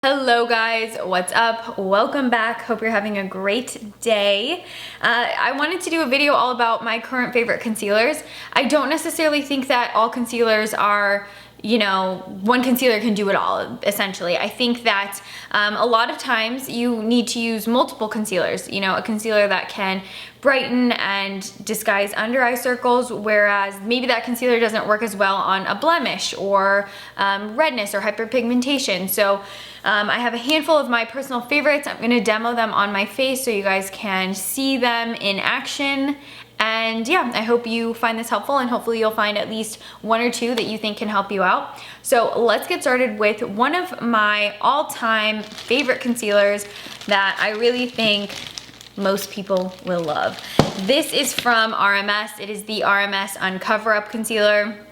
Hello guys, what's up? Welcome back. Hope you're having a great day. I wanted to do a video all about my current favorite concealers. I don't necessarily think that all concealers are, one concealer can do it all, essentially. I think that a lot of times you need to use multiple concealers, a concealer that can brighten and disguise under eye circles, whereas maybe that concealer doesn't work as well on a blemish or redness or hyperpigmentation. So I have a handful of my personal favorites. I'm gonna demo them on my face so you guys can see them in action. And yeah, I hope you find this helpful, and hopefully you'll find at least one or two that you think can help you out. So let's get started with one of my all-time favorite concealers that I really think most people will love. This is from RMS. It is the RMS Uncover Up Concealer.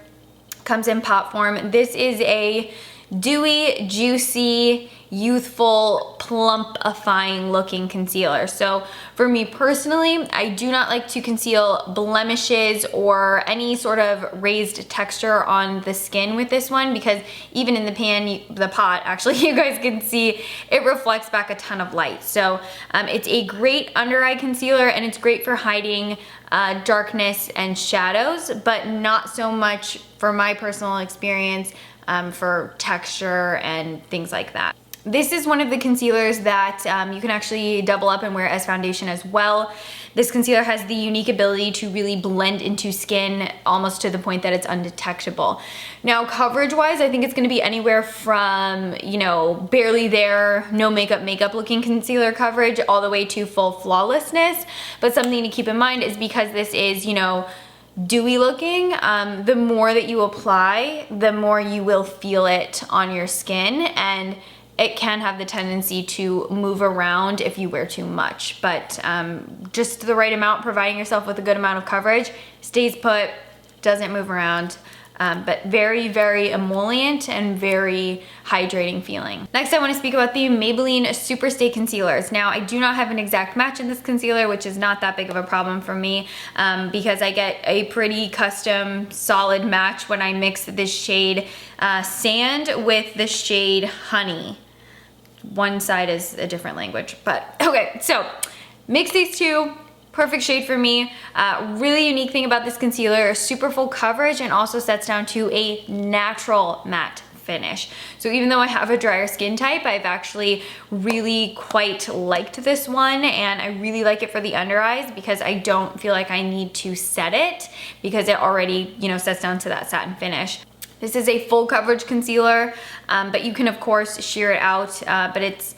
Comes in pot form. This is a dewy, juicy, youthful, plumpifying looking concealer. So for me personally, I do not like to conceal blemishes or any sort of raised texture on the skin with this one, because even in the pot, actually, you guys can see it reflects back a ton of light. So it's a great under eye concealer, and it's great for hiding darkness and shadows, but not so much, for my personal experience, for texture and things like that. This is one of the concealers that you can actually double up and wear as foundation as well. This concealer has the unique ability to really blend into skin almost to the point that it's undetectable. Now, coverage wise, I think it's gonna be anywhere from, barely there, no makeup looking concealer coverage, all the way to full flawlessness. But something to keep in mind is because this is, dewy looking, the more that you apply, the more you will feel it on your skin, and it can have the tendency to move around if you wear too much. But just the right amount, providing yourself with a good amount of coverage, stays put, doesn't move around. But very, very emollient and very hydrating feeling. Next, I want to speak about the Maybelline Super Stay Concealers. Now, I do not have an exact match in this concealer, which is not that big of a problem for me because I get a pretty custom solid match when I mix this shade Sand with the shade Honey. One side is a different language, but okay, so mix these two. Perfect shade for me. Really unique thing about this concealer, super full coverage, and also sets down to a natural matte finish. So even though I have a drier skin type, I've actually really quite liked this one, and I really like it for the under eyes because I don't feel like I need to set it because it already, sets down to that satin finish. This is a full coverage concealer, but you can of course sheer it out, but it's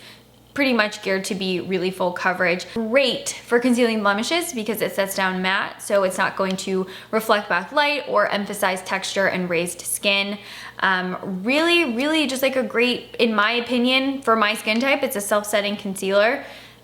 pretty much geared to be really full coverage. Great for concealing blemishes because it sets down matte, so it's not going to reflect back light or emphasize texture and raised skin. Really just like a great, in my opinion, for my skin type, it's a self-setting concealer.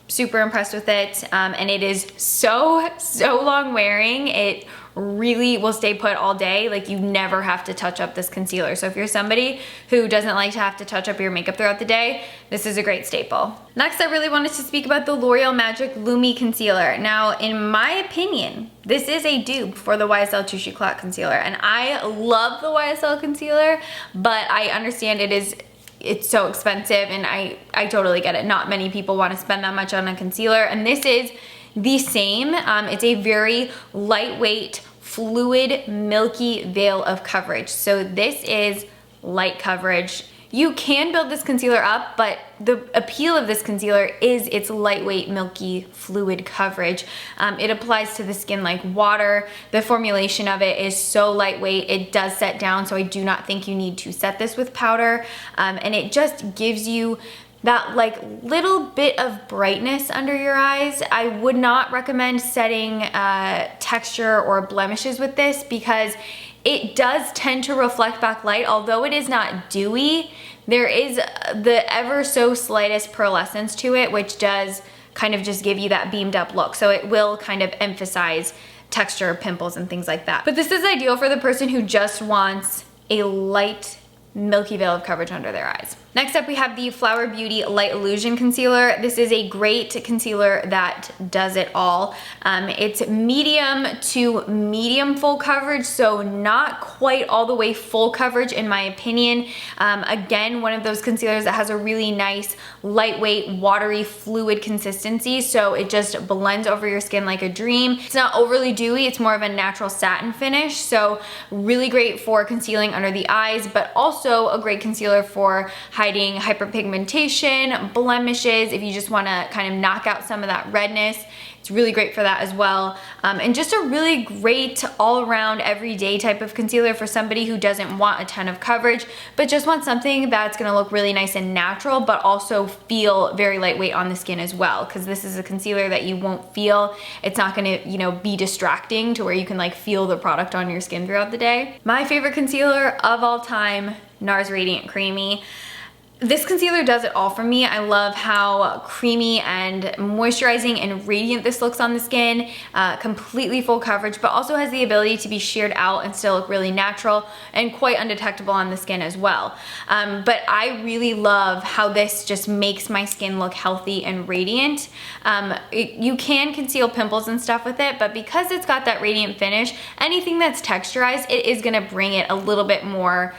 Super impressed with it, and it is so long wearing. It really will stay put all day. Like, you never have to touch up this concealer. So if you're somebody who doesn't like to have to touch up your makeup throughout the day, this is a great staple. Next, I really wanted to speak about the L'Oreal Magic Lumi Concealer. Now, in my opinion, this is a dupe for the YSL Touche Éclat Concealer, and I love the YSL concealer, but I understand it's so expensive, and I totally get it. Not many people want to spend that much on a concealer, and this is the same. It's a very lightweight, fluid, milky veil of coverage. So this is light coverage. You can build this concealer up, but the appeal of this concealer is its lightweight, milky, fluid coverage. It applies to the skin like water. The formulation of it is so lightweight. It does set down, so I do not think you need to set this with powder. And it just gives you that little bit of brightness under your eyes. I would not recommend setting texture or blemishes with this because it does tend to reflect back light. Although it is not dewy, there is the ever so slightest pearlescence to it, which does kind of just give you that beamed up look. So it will kind of emphasize texture, pimples, and things like that. But this is ideal for the person who just wants a light, milky veil of coverage under their eyes. Next up, we have the Flower Beauty Light Illusion Concealer. This is a great concealer that does it all. It's medium to medium full coverage, so not quite all the way full coverage in my opinion. Again, one of those concealers that has a really nice, lightweight, watery, fluid consistency, so it just blends over your skin like a dream. It's not overly dewy, it's more of a natural satin finish, so really great for concealing under the eyes, but also a great concealer for hiding hyperpigmentation, blemishes, if you just wanna kind of knock out some of that redness. It's really great for that as well. And just a really great all-around everyday type of concealer for somebody who doesn't want a ton of coverage, but just wants something that's gonna look really nice and natural, but also feel very lightweight on the skin as well, because this is a concealer that you won't feel. It's not gonna, you know, be distracting to where you can like feel the product on your skin throughout the day. My favorite concealer of all time, NARS Radiant Creamy. This concealer does it all for me. I love how creamy and moisturizing and radiant this looks on the skin. Completely full coverage, but also has the ability to be sheared out and still look really natural and quite undetectable on the skin as well. But I really love how this just makes my skin look healthy and radiant. You can conceal pimples and stuff with it, but because it's got that radiant finish, anything that's texturized, it is gonna bring it a little bit more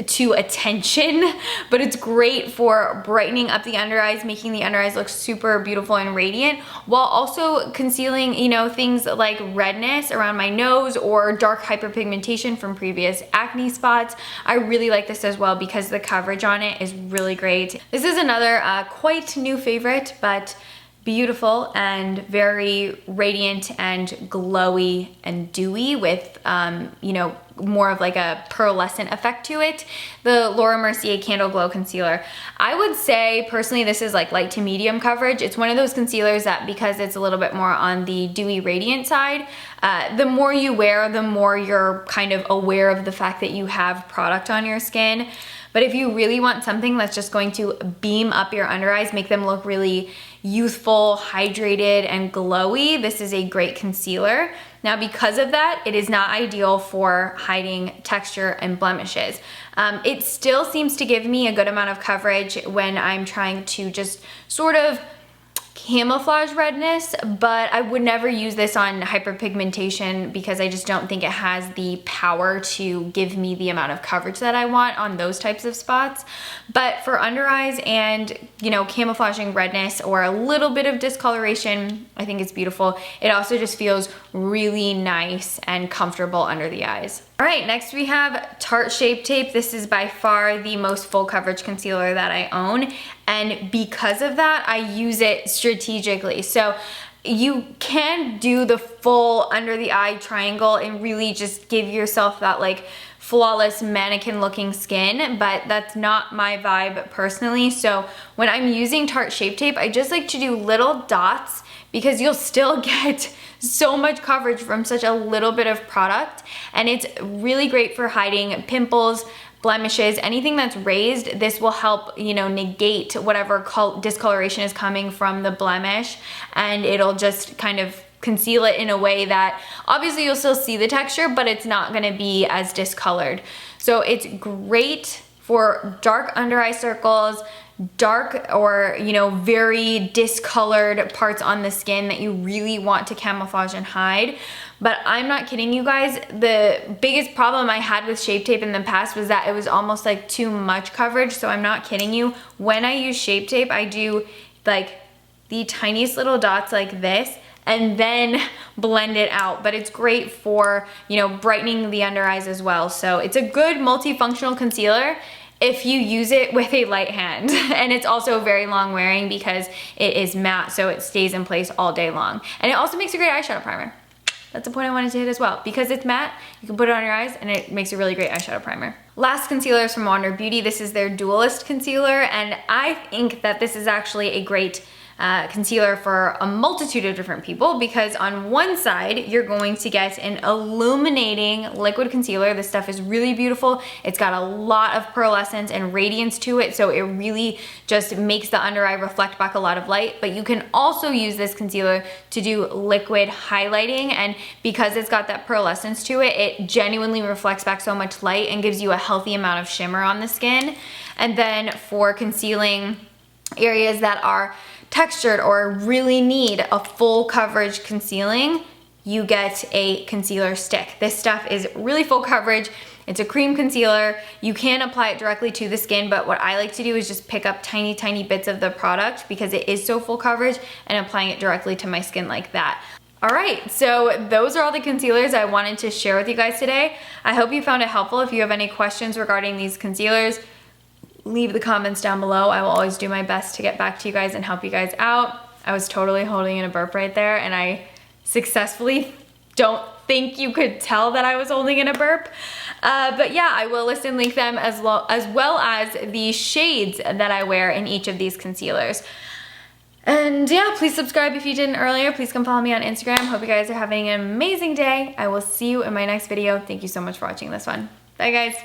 to attention, but it's great for brightening up the under eyes, making the under eyes look super beautiful and radiant, while also concealing, you know, things like redness around my nose or dark hyperpigmentation from previous acne spots. I really like this as well because the coverage on it is really great. This is another quite new favorite, but beautiful and very radiant and glowy and dewy with, you know, more of like a pearlescent effect to it. The Mercier Candleglow Concealer. I would say personally this is like light to medium coverage. It's one of those concealers that because it's a little bit more on the dewy radiant side, the more you wear, the more you're kind of aware of the fact that you have product on your skin. But if you really want something that's just going to beam up your under eyes, make them look really youthful, hydrated, and glowy, this is a great concealer. Now, because of that, it is not ideal for hiding texture and blemishes. It still seems to give me a good amount of coverage when I'm trying to just sort of camouflage redness, but I would never use this on hyperpigmentation because I just don't think it has the power to give me the amount of coverage that I want on those types of spots. But for under eyes and, you know, camouflaging redness or a little bit of discoloration, I think it's beautiful. It also just feels really nice and comfortable under the eyes. All right, next we have Tarte Shape Tape. This is by far the most full coverage concealer that I own. And because of that, I use it strategically. So you can do the full under the eye triangle and really just give yourself that like flawless mannequin looking skin, but that's not my vibe personally. So when I'm using Tarte Shape Tape, I just like to do little dots because you'll still get so much coverage from such a little bit of product, and it's really great for hiding pimples, blemishes, anything that's raised. This will help, you know, negate whatever discoloration is coming from the blemish, and it'll just kind of conceal it in a way that obviously you'll still see the texture, but it's not gonna be as discolored. So it's great for dark under eye circles, dark or, you know, very discolored parts on the skin that you really want to camouflage and hide. But I'm not kidding you guys, the biggest problem I had with Shape Tape in the past was that it was almost like too much coverage. So I'm not kidding you, when I use Shape Tape, I do like the tiniest little dots like this and then blend it out. But it's great for, you know, brightening the under eyes as well. So it's a good multifunctional concealer if you use it with a light hand. And it's also very long wearing because it is matte, so it stays in place all day long. And it also makes a great eyeshadow primer. That's the point I wanted to hit as well. Because it's matte, you can put it on your eyes and it makes a really great eyeshadow primer. Last concealer is from Andhra Beauty. This is their Dualist Concealer, and I think that this is actually a great concealer for a multitude of different people, because on one side, you're going to get an illuminating liquid concealer. This stuff is really beautiful. It's got a lot of pearlescence and radiance to it, so it really just makes the under eye reflect back a lot of light. But you can also use this concealer to do liquid highlighting, and because it's got that pearlescence to it, it genuinely reflects back so much light and gives you a healthy amount of shimmer on the skin. And then for concealing areas that are textured or really need a full coverage concealing, you get a concealer stick. This stuff is really full coverage. It's a cream concealer. You can apply it directly to the skin, but what I like to do is just pick up tiny, tiny bits of the product because it is so full coverage, and applying it directly to my skin like that. All right, so those are all the concealers I wanted to share with you guys today. I hope you found it helpful. If you have any questions regarding these concealers, leave the comments down below. I will always do my best to get back to you guys and help you guys out. I was totally holding in a burp right there, and I successfully don't think you could tell that I was holding in a burp. But yeah, I will list and link them as well as the shades that I wear in each of these concealers. And yeah, please subscribe if you didn't earlier. Please come follow me on Instagram. Hope you guys are having an amazing day. I will see you in my next video. Thank you so much for watching this one. Bye guys.